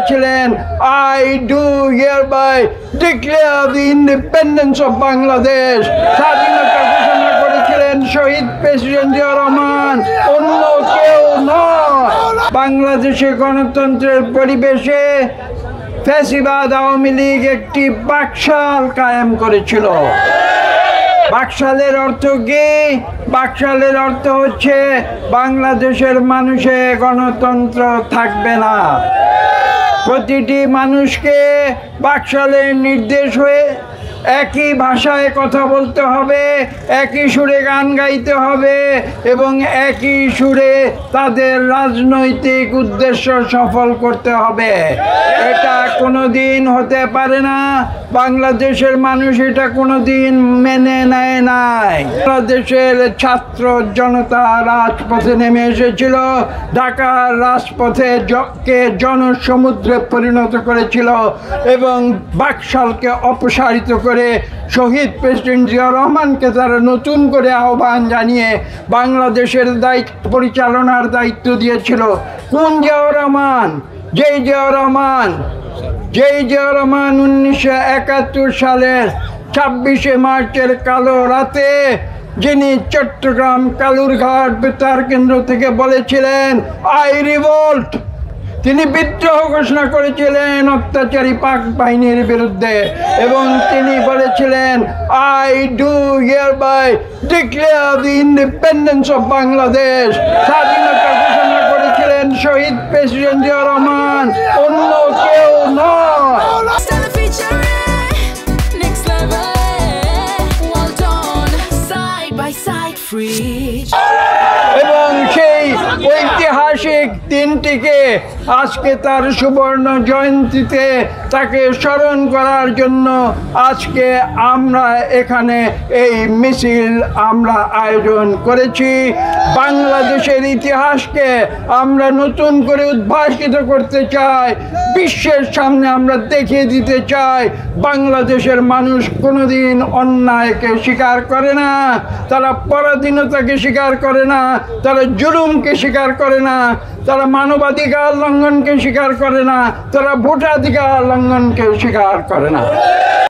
বলেছিলেন, I do hereby declare the independence of Bangladesh. স্বাধীনতা ঘোষণা করেছিলেন শহীদ প্রেসিডেন্ট জিয়াউর রহমান, অন্য কেউ নয়। বাংলাদেশে গণতন্ত্রের পরিবেশে ফ্যাসিবাদ আওয়ামী লীগ একটি বাকশাল কায়েম করেছিল। বাকশালের অর্থ কি? বাকশালের অর্থ হচ্ছে বাংলাদেশের মানুষে গণতন্ত্র থাকবে না। প্রতিটি মানুষকে বাকশালের নির্দেশ হয়ে একই ভাষায় কথা বলতে হবে, একই সুরে গান গাইতে হবে এবং একই সুরে তাদের রাজনৈতিক উদ্দেশ্য সফল করতে হবে। এটা কোনোদিন হতে পারে না। বাংলাদেশের মানুষ এটা কোনোদিন মেনে নেয় নাই। বাংলাদেশের ছাত্র জনতা রাজপথে নেমে এসেছিল, ঢাকার রাজপথে জনসমুদ্রে পরিণত করেছিল এবং বাকশালকে অপসারিত করে শহীদ প্রেসিডেন্ট জিয়াউর রহমানকে তারা নতুন করে আহ্বান জানিয়ে বাংলাদেশের পরিচালনার দায়িত্ব দিয়েছিল। কোন জিয়াউর রহমান? যেই জিয়াউর রহমান 1971 সালের 26শে মার্চের কালো রাতে যিনি চট্টগ্রাম কালুরঘাট বেতার কেন্দ্র থেকে বলেছিলেন, আই রিভোল্ট। তিনি বিদ্রোহ ঘোষণা করেছিলেন অত্যাচারী পাক বাহিনীর বিরুদ্ধে এবং তিনি বলেছিলেন, I do hereby declare the independence of Bangladesh. স্বাধীনতা ঘোষণা করেছিলেন শহীদ প্রেসিডেন্ট জিয়াউর রহমান, অন্য কেউ নয়। এবং সেই ঐতিহাসিক দিনটিকে আজকে তার সুবর্ণ জয়ন্তীতে তাকে স্মরণ করার জন্য আজকে আমরা এখানে এই মিছিল আমরা আয়োজন করেছি। বাংলাদেশের ইতিহাসকে আমরা নতুন করে উদ্ভাসিত করতে চাই, বিশ্বের সামনে আমরা দেখিয়ে দিতে চাই বাংলাদেশের মানুষ কোনোদিন অন্যায়কে স্বীকার করে না, তারা পরাধীনতাকে স্বীকার করে না, তারা জুলুমকে স্বীকার করে না, তারা মানবাধিকার লঙ্ঘনকে স্বীকার করে না, তারা ভোটাধিকার লঙ্ঘনকে স্বীকার করে না।